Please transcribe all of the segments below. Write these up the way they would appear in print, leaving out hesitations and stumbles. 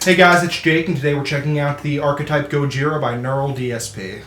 Hey guys, it's Jake, and today we're checking out the Archetype Gojira by Neural DSP.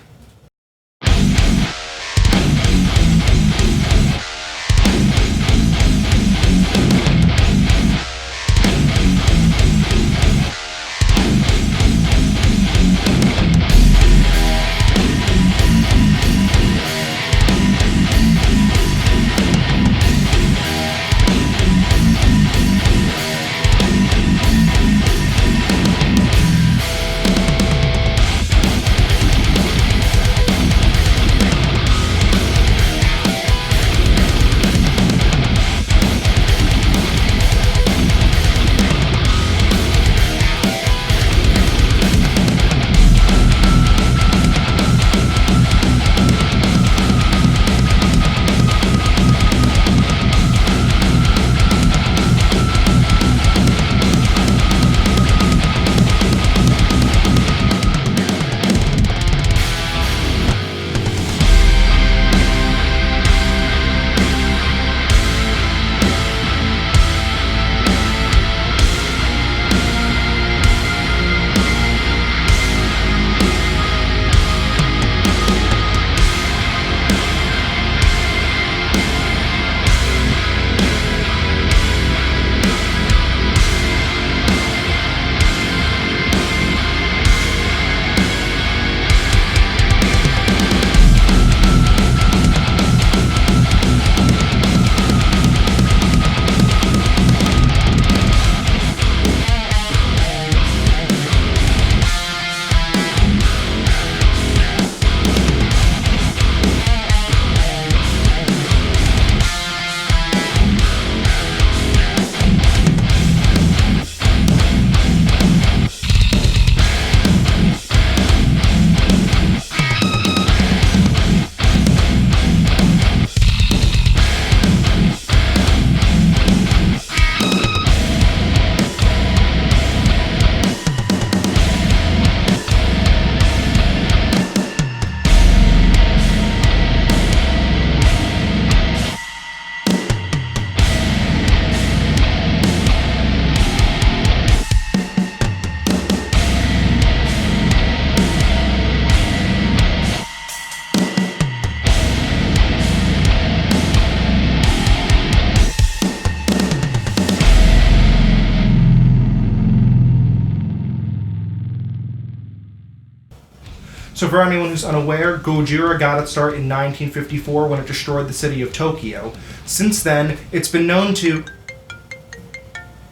So for anyone who's unaware, Gojira got its start in 1954 when it destroyed the city of Tokyo. Since then, it's been known to...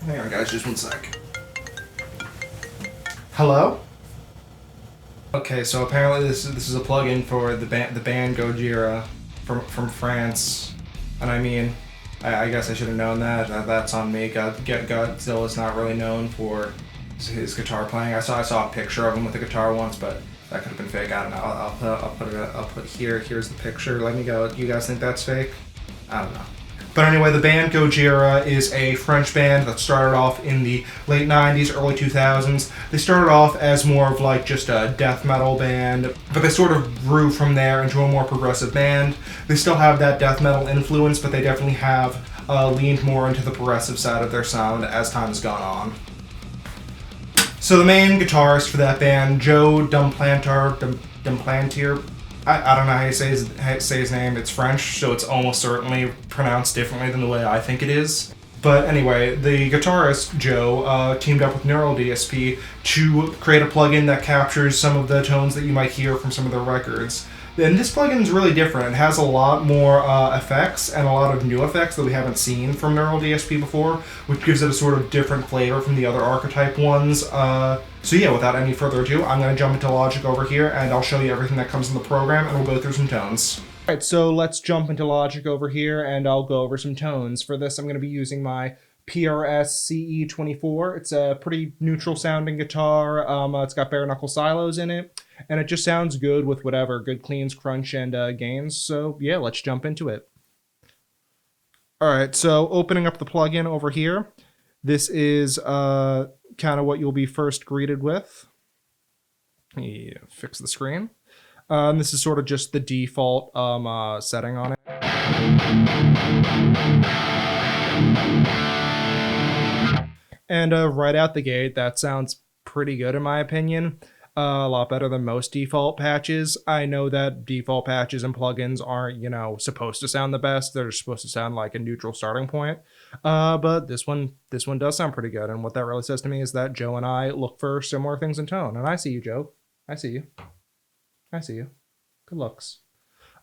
Hang on guys, just one sec. Hello? Okay, so apparently this is a plugin for the band Gojira from France. And I mean, I guess I should have known that. That's on me. Godzilla's not really known for his guitar playing. I saw a picture of him with a guitar once, but that could have been fake. I don't know. I'll put here. Here's the picture. Let me go. You guys think that's fake? I don't know. But anyway, the band Gojira is a French band that started off in the late 90s, early 2000s. They started off as more of like just a death metal band, but they sort of grew from there into a more progressive band. They still have that death metal influence, but they definitely have leaned more into the progressive side of their sound as time has gone on. So the main guitarist for that band, Joe Dumplantier, I don't know how you say his name. It's French, so it's almost certainly pronounced differently than the way I think it is. But anyway, the guitarist, Joe, teamed up with Neural DSP to create a plugin that captures some of the tones that you might hear from some of their records. And this plugin is really different. It has a lot more effects and a lot of new effects that we haven't seen from Neural DSP before, which gives it a sort of different flavor from the other Archetype ones. So yeah, without any further ado, I'm going to jump into Logic over here, and I'll show you everything that comes in the program, and we'll go through some tones. Alright, so let's jump into Logic over here, and I'll go over some tones. For this, I'm going to be using my PRS CE24. It's a pretty neutral sounding guitar. It's got bare knuckle silos in it, and it just sounds good with whatever, good cleans, crunch, and gains. So yeah, let's jump into it. Alright, so opening up the plugin over here, this is kind of what you'll be first greeted with. Yeah, fix the screen. This is sort of just the default setting on it. And right out the gate, that sounds pretty good in my opinion. A lot better than most default patches. I know that default patches and plugins aren't, you know, supposed to sound the best. They're supposed to sound like a neutral starting point. But this one does sound pretty good. And what that really says to me is that Joe and I look for similar things in tone. And I see you, Joe. I see you. I see you. Good looks.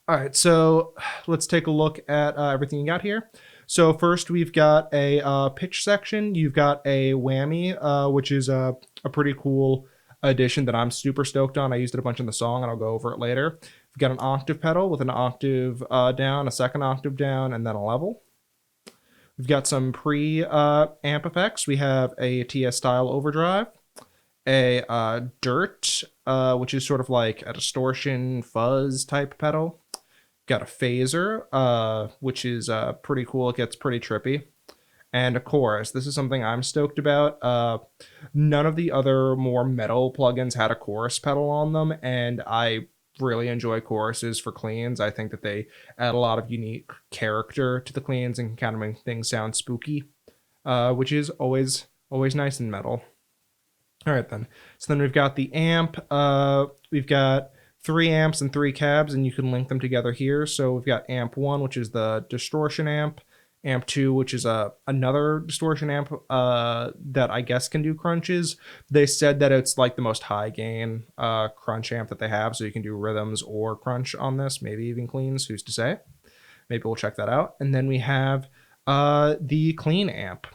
All right, so let's take a look at everything you got here. So first we've got a pitch section. You've got a whammy, which is a pretty cool addition that I'm super stoked on. I used it a bunch in the song, and I'll go over it later. We've got an octave pedal with an octave down, a second octave down, and then a level. We've got some pre-amp effects. We have a TS style overdrive, a dirt, which is sort of like a distortion fuzz type pedal. Got a phaser, which is pretty cool. It gets pretty trippy. And a chorus. This is something I'm stoked about. None of the other more metal plugins had a chorus pedal on them, and I really enjoy choruses for cleans. I think that they add a lot of unique character to the cleans and kind of make things sound spooky, which is always nice in metal. All right, then. So then we've got the amp. We've got 3 amps and 3 cabs, and you can link them together here. So we've got amp 1, which is the distortion amp. Amp 2, which is another distortion amp that I guess can do crunches. They said that it's like the most high gain crunch amp that they have, so you can do rhythms or crunch on this, maybe even cleans, who's to say. Maybe we'll check that out. And then we have the clean amp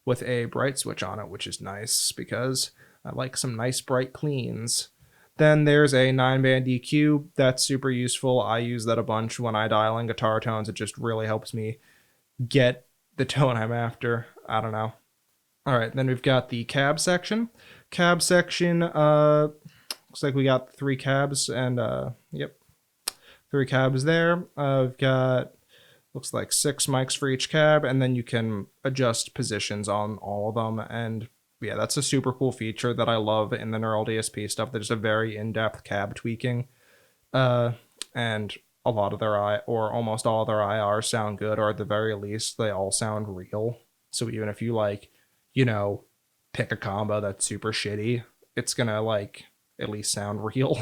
with a bright switch on it, which is nice because I like some nice bright cleans. Then there's a 9-band EQ. That's super useful. I use that a bunch when I dial in guitar tones. It just really helps me get the tone I'm after. I don't know. All right, then we've got the cab section. Cab section, looks like we got 3 cabs and, yep, 3 cabs there. We've got, looks like 6 mics for each cab, and then you can adjust positions on all of them. And yeah, that's a super cool feature that I love in the neural DSP stuff. There's a very in-depth cab tweaking, and a lot of their or almost all of their IRs sound good, or at the very least, they all sound real. So even if you like, you know, pick a combo that's super shitty, it's gonna like at least sound real.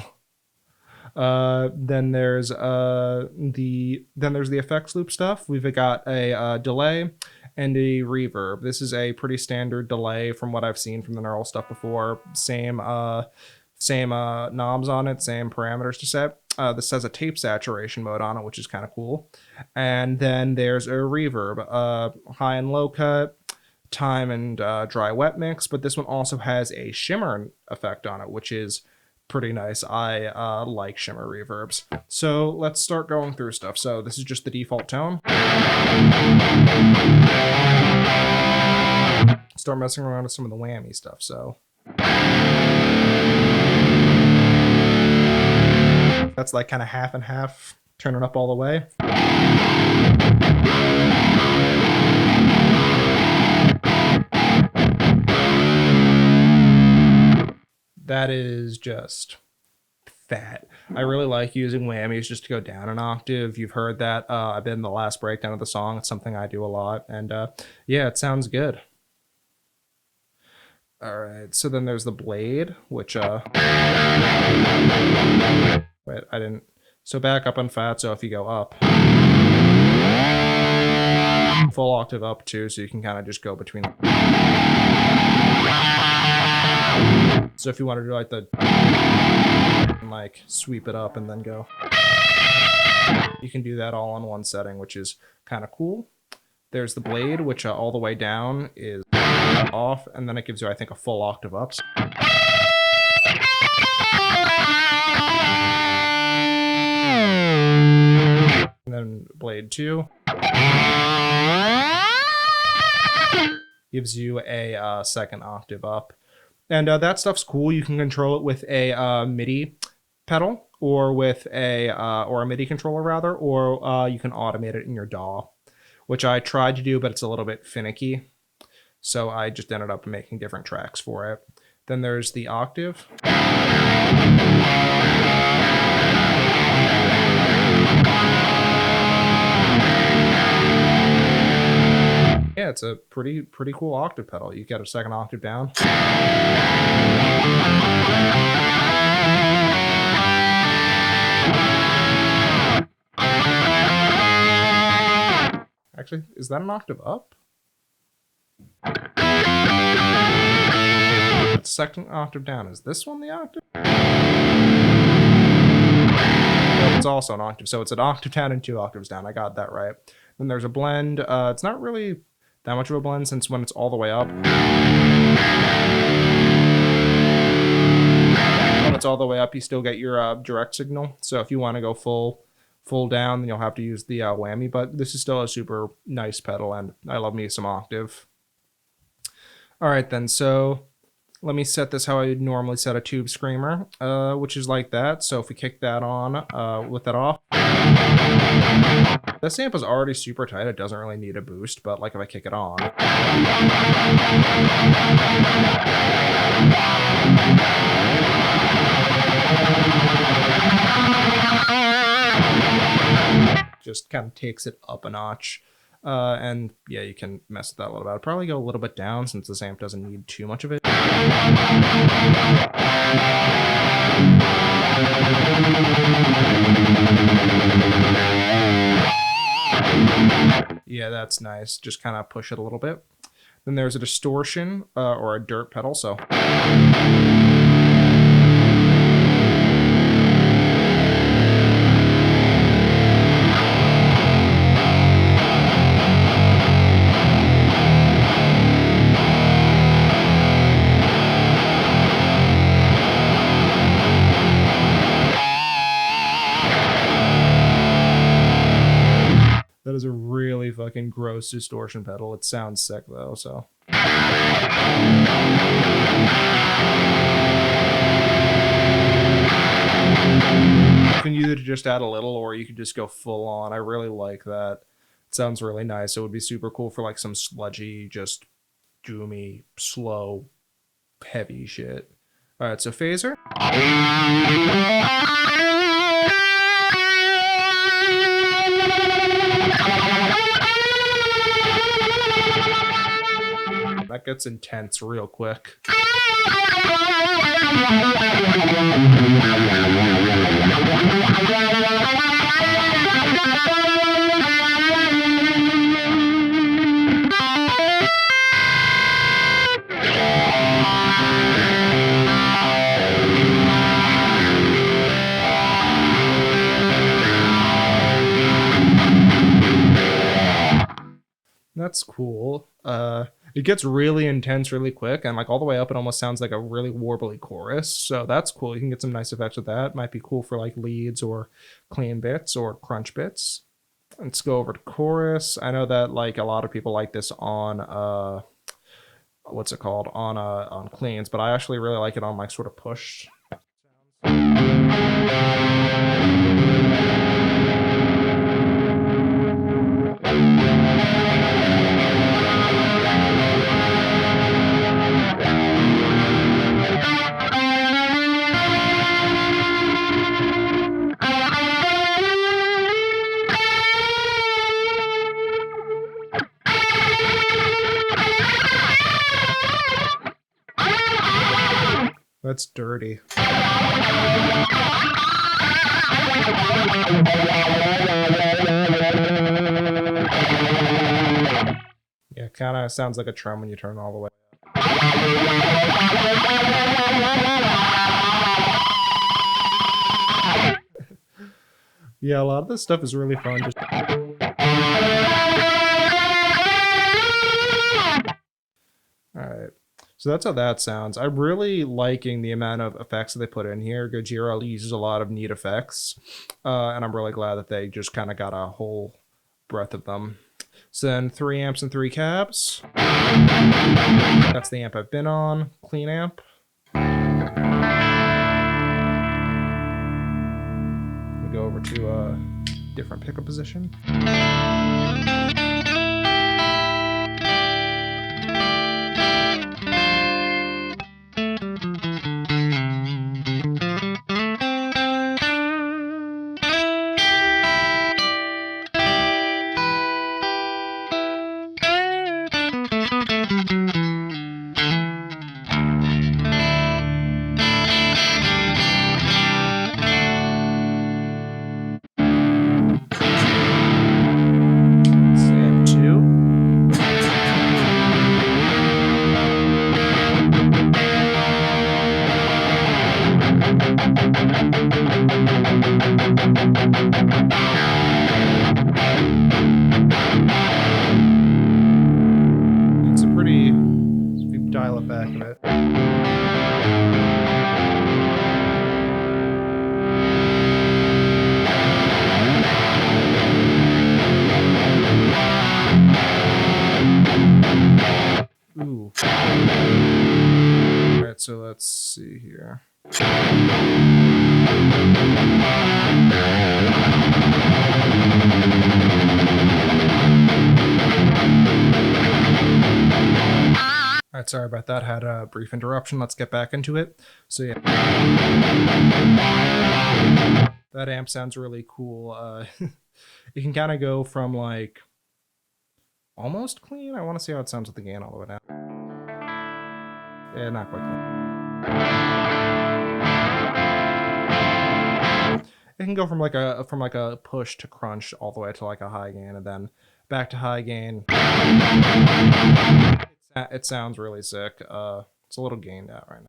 Then there's the effects loop stuff. We've got a delay and a reverb. This is a pretty standard delay from what I've seen from the neural stuff before. Same knobs on it, same parameters to set. This has a tape saturation mode on it, which is kind of cool. And then there's a reverb, high and low cut, time and dry wet mix, but this one also has a shimmer effect on it, which is pretty nice. I like shimmer reverbs. So let's start going through stuff. So this is just the default tone. Start messing around with some of the whammy stuff. So that's like kind of half and half. Turn it up all the way. That is just fat. I really like using whammies just to go down an octave. You've heard that. I've been in the last breakdown of the song. It's something I do a lot. And yeah, it sounds good. All right, so then there's the blade, which wait, I didn't. So back up on fat, so if you go up, full octave up too, so you can kind of just go between. So if you want to do like the, like sweep it up and then go, you can do that all in one setting, which is kind of cool. There's the blade, which all the way down is off, and then it gives you, I think, a full octave up. And then blade 2 gives you a second octave up. And that stuff's cool. You can control it with a MIDI pedal, or with a MIDI controller rather, or you can automate it in your DAW, which I tried to do, but it's a little bit finicky. So I just ended up making different tracks for it. Then there's the octave. Yeah, it's a pretty cool octave pedal. You get a second octave down. Actually, is that an octave up? It's second octave down. Is this one the octave? No, it's also an octave. So it's an octave down and 2 octaves down. I got that right. Then there's a blend. It's not really that much of a blend since when it's all the way up. When it's all the way up, you still get your direct signal. So if you want to go full down, then you'll have to use the whammy. But this is still a super nice pedal, and I love me some octave. All right, then. So let me set this how I would normally set a tube screamer, which is like that. So if we kick that on, with that off, this amp is already super tight. It doesn't really need a boost, but like if I kick it on, just kind of takes it up a notch. And yeah, you can mess with that a little bit. I'd probably go a little bit down since this amp doesn't need too much of it. Yeah, that's nice. Just kind of push it a little bit. Then there's a distortion or a dirt pedal. So that is a really fucking gross distortion pedal. It sounds sick though, so. You can either just add a little or you could just go full on. I really like that. It sounds really nice. It would be super cool for like some sludgy, just doomy, slow, heavy shit. All right, so phaser. That gets intense real quick. That's cool. It gets really intense really quick, and like all the way up it almost sounds like a really warbly chorus, so that's cool. You can get some nice effects with that. Might be cool for like leads or clean bits or crunch bits. Let's go over to chorus. I know that like a lot of people like this on what's it called, on cleans, but I actually really like it on like sort of push. That's dirty. Yeah, kind of sounds like a drum when you turn it all the way up. Yeah, a lot of this stuff is really fun. Just all right. So that's how that sounds. I'm really liking the amount of effects that they put in here. Gojira uses a lot of neat effects, and I'm really glad that they just kind of got a whole breadth of them. So then 3 amps and 3 cabs. That's the amp I've been on. Clean amp. We go over to a different pickup position. of it. Ooh. Alright, so let's see here. Alright, sorry about that. Had a brief interruption. Let's get back into it. So yeah. That amp sounds really cool. You can kind of go from like almost clean. I want to see how it sounds with the gain all the way down. Yeah, not quite clean. It can go from like a push to crunch all the way to like a high gain and then back to high gain. It sounds really sick. It's a little gained out right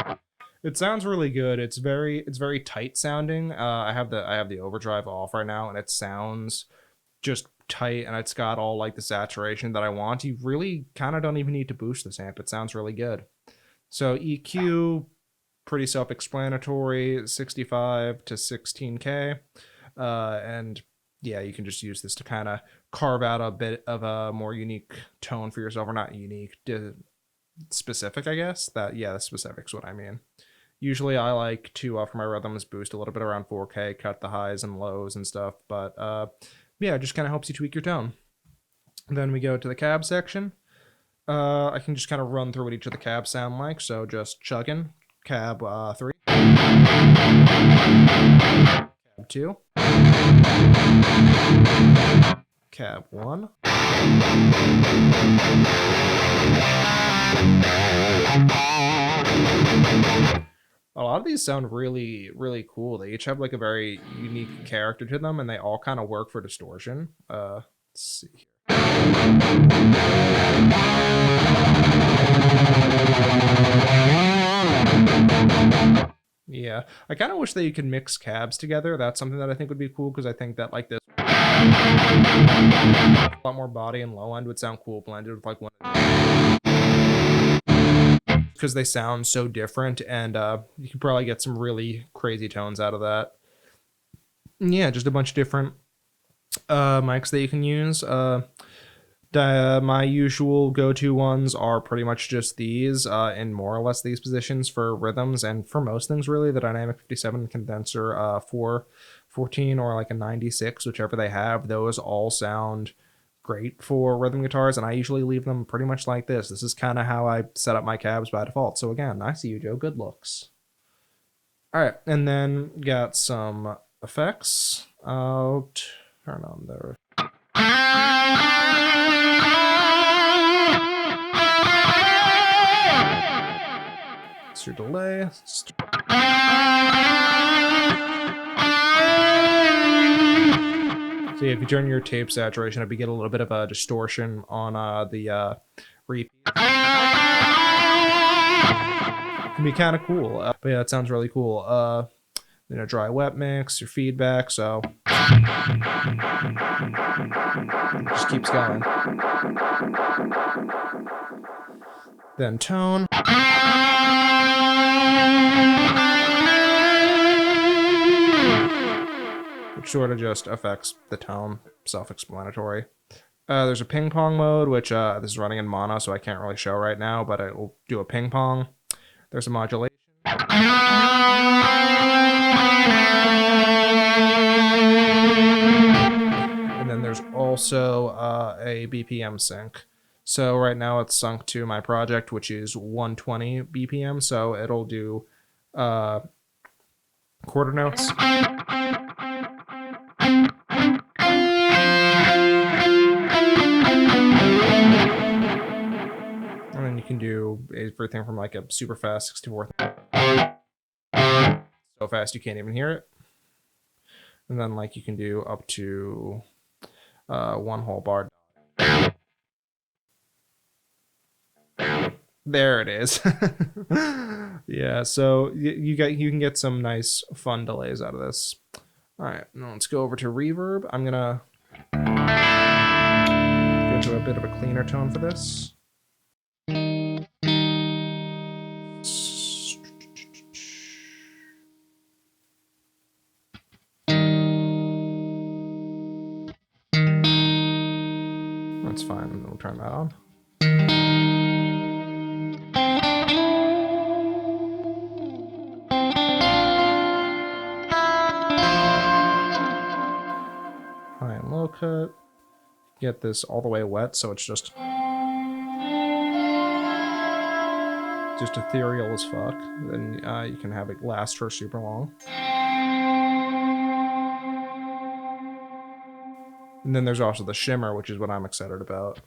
now. It sounds really good. It's very tight sounding. I have the overdrive off right now, and it sounds just tight, and it's got all like the saturation that I want. You really kind of don't even need to boost this amp. It sounds really good. So EQ, pretty self-explanatory, 65 to 16K, and yeah, you can just use this to kind of carve out a bit of a more unique tone for yourself, or not unique, specific, I guess. The specific's what I mean. Usually I like to, for my rhythms, boost a little bit around 4K, cut the highs and lows and stuff, but yeah, it just kind of helps you tweak your tone. Then we go to the cab section. I can just kind of run through what each of the cabs sound like, so just chugging. Cab 3. Cab 2. Cab 1. A lot of these sound really, really cool. They each have like a very unique character to them, and they all kind of work for distortion. Let's see here. Yeah, I kind of wish that you could mix cabs together. That's something that I think would be cool, because I think that like this a lot more body and low end would sound cool blended with like one, because they sound so different, and you can probably get some really crazy tones out of that. Yeah, just a bunch of different mics that you can use. My usual go-to ones are pretty much just these, in more or less these positions for rhythms, and for most things really, the Dynamic 57 condenser 414 or like a 96, whichever they have. Those all sound great for rhythm guitars, and I usually leave them pretty much like this. This is kind of how I set up my cabs by default. So again, I see you, Joe. Good looks. All right, and then got some effects. I'll turn on the... It's your delay. So if you turn your tape saturation up, you get a little bit of a distortion on the repeat. It can be kind of cool, but yeah, it sounds really cool. Then a dry wet mix, your feedback, so it just keeps going. Then tone. Which sort of just affects the tone, self-explanatory. There's a ping pong mode, which this is running in mono, so I can't really show right now, but it will do a ping pong. There's a modulation. And then there's also a BPM sync. So right now it's sunk to my project, which is 120 BPM, so it'll do quarter notes. And then you can do everything from like a super fast 64, so fast you can't even hear it. And then like you can do up to one whole bar. There it is. Yeah, so you can get some nice fun delays out of this. All right, now let's go over to reverb. I'm gonna into a bit of a cleaner tone for this. That's fine, and then we'll turn that on. High and low cut. Get this all the way wet, so it's just ethereal as fuck. Then you can have it last for super long. And then there's also the shimmer, which is what I'm excited about.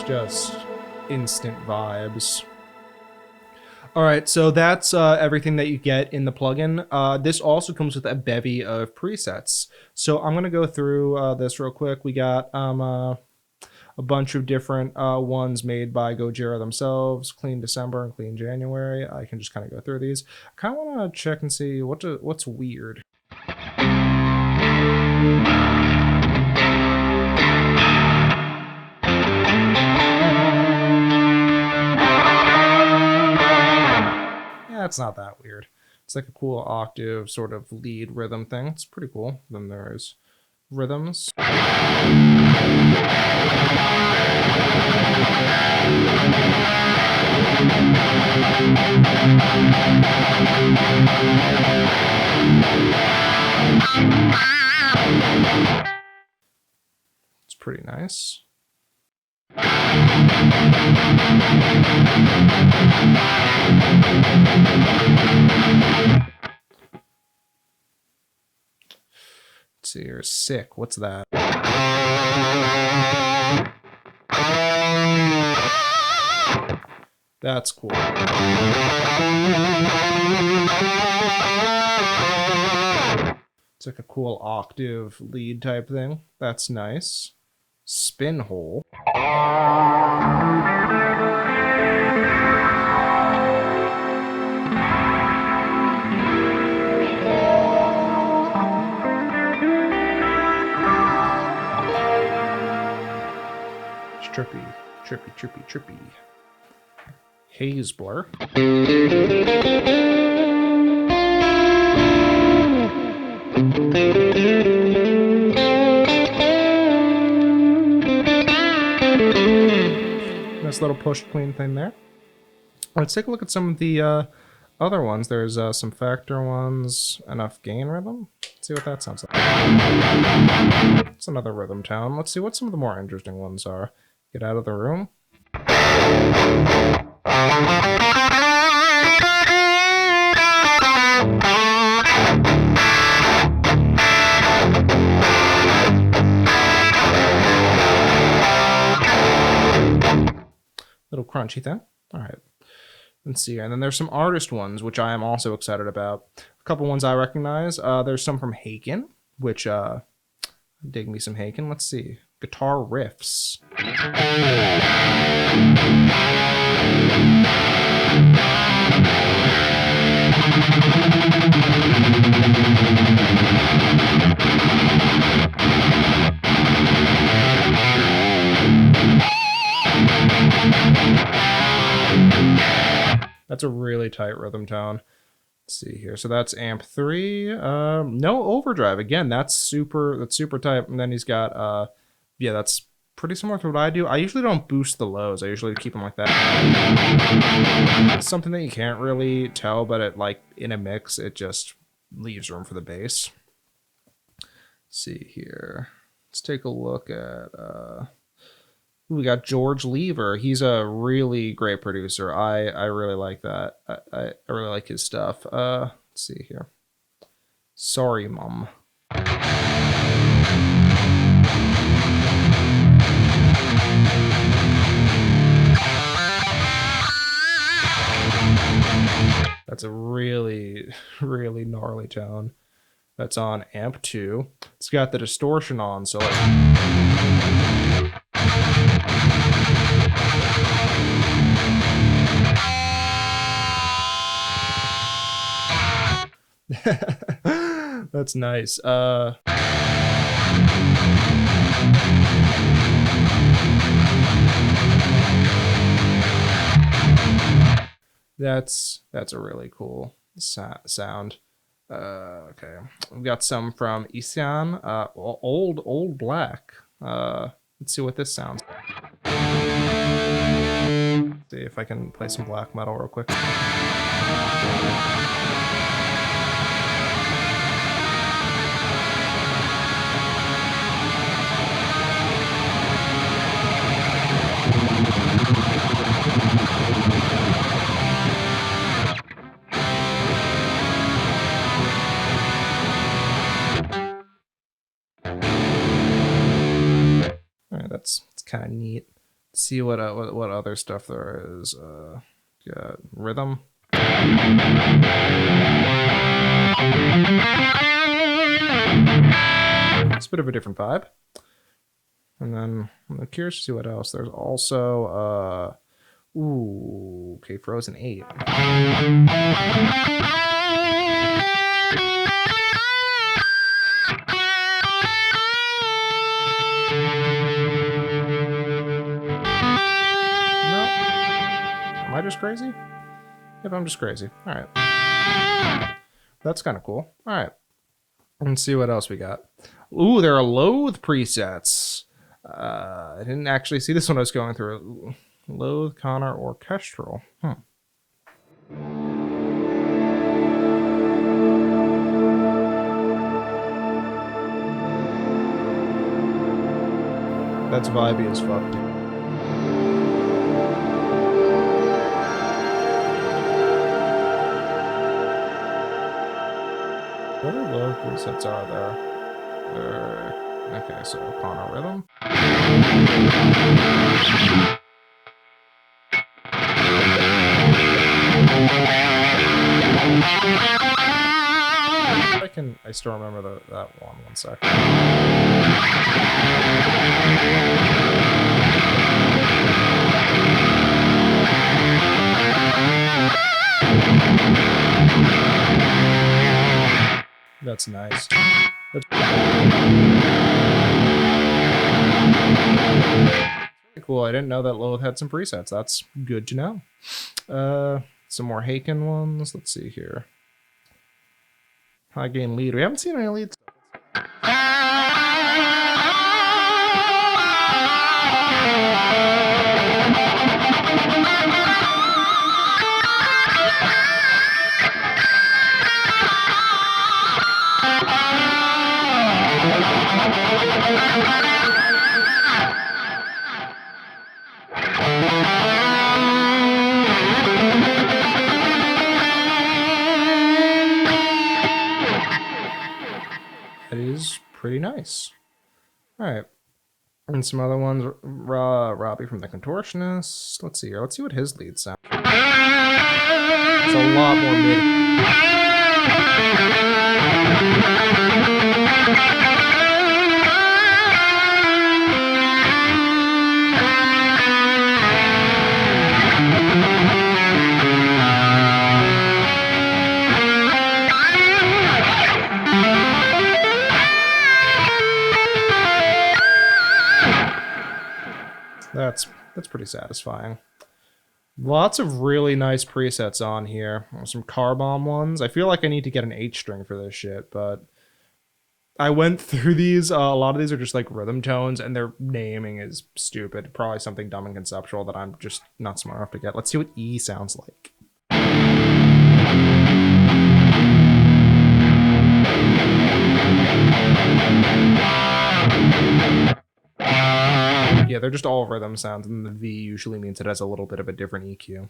Just instant vibes. Alright, so that's everything that you get in the plugin. This also comes with a bevy of presets. So I'm going to go through this real quick. We got a bunch of different ones made by Gojira themselves. Clean December and Clean January. I can just kind of go through these. I kind of want to check and see what's weird. It's not that weird. It's like a cool octave sort of lead rhythm thing. It's pretty cool. Then there's rhythms. It's pretty nice. Let's see here. Sick. What's that? That's cool. It's like a cool octave lead type thing. That's nice. Spin hole. Trippy, trippy, trippy, trippy. Haze blur. Nice little push clean thing there. Let's take a look at some of the other ones. There's some factor ones, enough gain rhythm. Let's see what that sounds like. It's another rhythm tone. Let's see what some of the more interesting ones are. Get out of the room. Little crunchy thing. All right. Let's see. And then there's some artist ones, which I am also excited about. A couple ones I recognize. There's some from Haken, which dig me some Haken. Let's see. Guitar riffs. That's a really tight rhythm tone. Let's see here. So that's amp 3. No overdrive. Again, that's super tight. And then he's got yeah, that's pretty similar to what I do. I usually don't boost the lows. I usually keep them like that. It's something that you can't really tell, but it, like, in a mix, it just leaves room for the bass. Let's see here. Let's take a look at we got George Lever. He's a really great producer. I really like that. I really like his stuff. Let's see here. Sorry, Mom. That's a really, really gnarly tone. That's on amp 2. It's got the distortion on, so like... That's nice. That's a really cool sound. Okay, we've got some from Isian, old black. Let's see what this sounds like. See if I can play some black metal real quick. It's kind of neat. Let's see what other stuff there is. Got rhythm. It's a bit of a different vibe. And then I'm curious to see what else. There's also okay, Frozen 8. Am I just crazy? Yep, I'm just crazy. All right. That's kind of cool. All right. Let's see what else we got. Ooh, there are Loathe presets. I didn't actually see this when I was going through. Loathe, Connor, Orchestral. That's vibey as fuck, dude. What low presets are there? Okay, so Connor rhythm. I still remember that one. 1 second. That's nice. That's pretty cool. I didn't know that Loathe had some presets. That's good to know. Some more Haken ones. Let's see here. High gain lead. We haven't seen any leads. That is pretty nice. All right. And some other ones. Robbie from the Contortionist. Let's see here. Let's see what his lead sounds. It's a lot more mid. That's pretty satisfying. Lots of really nice presets on here. Some car bomb ones. I feel like I need to get an H string for this shit, but I went through these. A lot of these are just like rhythm tones, and their naming is stupid. Probably something dumb and conceptual that I'm just not smart enough to get. Let's see what E sounds like. Yeah, they're just all rhythm sounds, and the V usually means it has a little bit of a different EQ.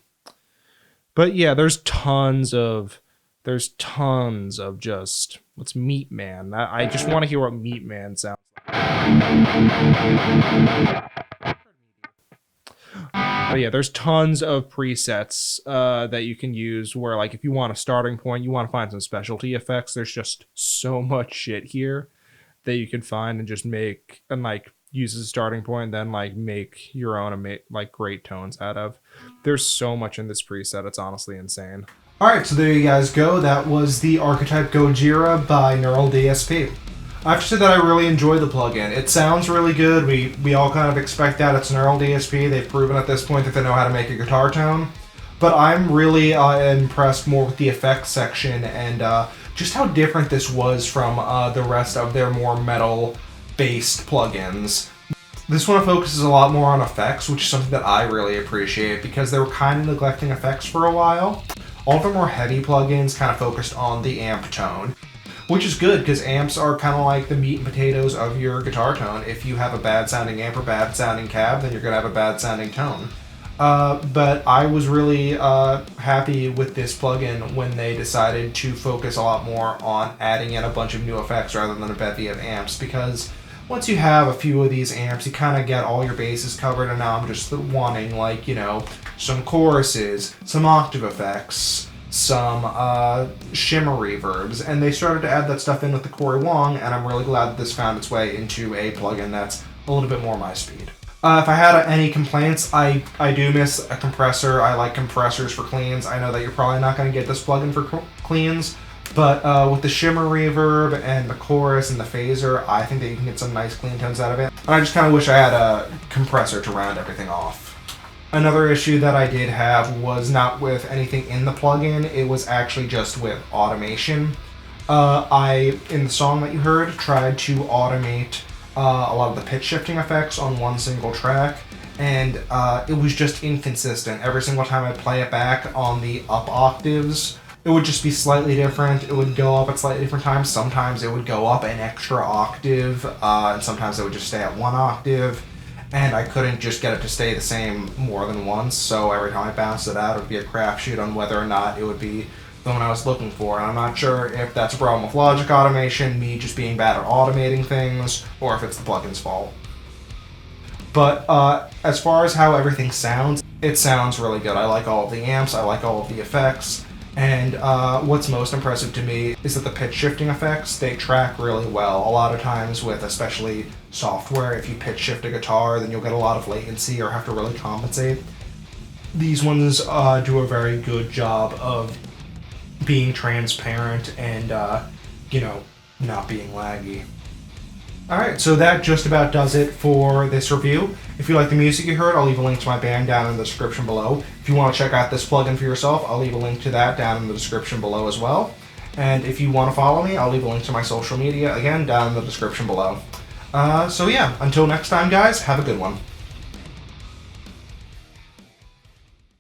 But yeah, there's tons of just what's Meat Man. I just want to hear what Meat Man sounds like. But yeah, there's tons of presets that you can use where, like, if you want a starting point, you want to find some specialty effects, there's just so much shit here that you can find and just make and like use as a starting point, and then like make your own like great tones out of. There's so much in this preset, it's honestly insane. Alright, so there you guys go. That was the Archetype Gojira by Neural DSP. I have to say that I really enjoy the plugin. It sounds really good. We all kind of expect that. It's Neural DSP. They've proven at this point that they know how to make a guitar tone. But I'm really impressed more with the effects section and just how different this was from the rest of their more metal-based plugins. This one focuses a lot more on effects, which is something that I really appreciate because they were kind of neglecting effects for a while. All of the more heavy plugins kind of focused on the amp tone, which is good because amps are kind of like the meat and potatoes of your guitar tone. If you have a bad sounding amp or bad sounding cab, then you're going to have a bad sounding tone. But I was really happy with this plugin when they decided to focus a lot more on adding in a bunch of new effects rather than a bevy of amps, because once you have a few of these amps, you kind of get all your bases covered, and now I'm just wanting, like, you know, some choruses, some octave effects, some shimmer reverbs, and they started to add that stuff in with the Corey Wong, and I'm really glad that this found its way into a plugin that's a little bit more my speed. If I had any complaints, I do miss a compressor. I like compressors for cleans. I know that you're probably not going to get this plugin for cleans, but with the shimmer reverb and the chorus and the phaser, I think that you can get some nice clean tones out of it. And I just kind of wish I had a compressor to round everything off. Another issue that I did have was not with anything in the plugin, it was actually just with automation. In the song that you heard, tried to automate a lot of the pitch shifting effects on one single track, and it was just inconsistent. Every single time I play it back on the up octaves, it would just be slightly different. It would go up at slightly different times. Sometimes it would go up an extra octave, and sometimes it would just stay at one octave, and I couldn't just get it to stay the same more than once, so every time I bounced it out, it would be a crapshoot on whether or not it would be the one I was looking for. And I'm not sure if that's a problem with Logic Automation, me just being bad at automating things, or if it's the plugin's fault. But as far as how everything sounds, it sounds really good. I like all of the amps, I like all of the effects, and what's most impressive to me is that the pitch shifting effects, they track really well. A lot of times with especially software, if you pitch shift a guitar, then you'll get a lot of latency or have to really compensate. These ones do a very good job of being transparent and, you know, not being laggy. Alright, so that just about does it for this review. If you like the music you heard, I'll leave a link to my band down in the description below. If you want to check out this plugin for yourself, I'll leave a link to that down in the description below as well. And if you want to follow me, I'll leave a link to my social media, again, down in the description below. So yeah, until next time, guys, have a good one.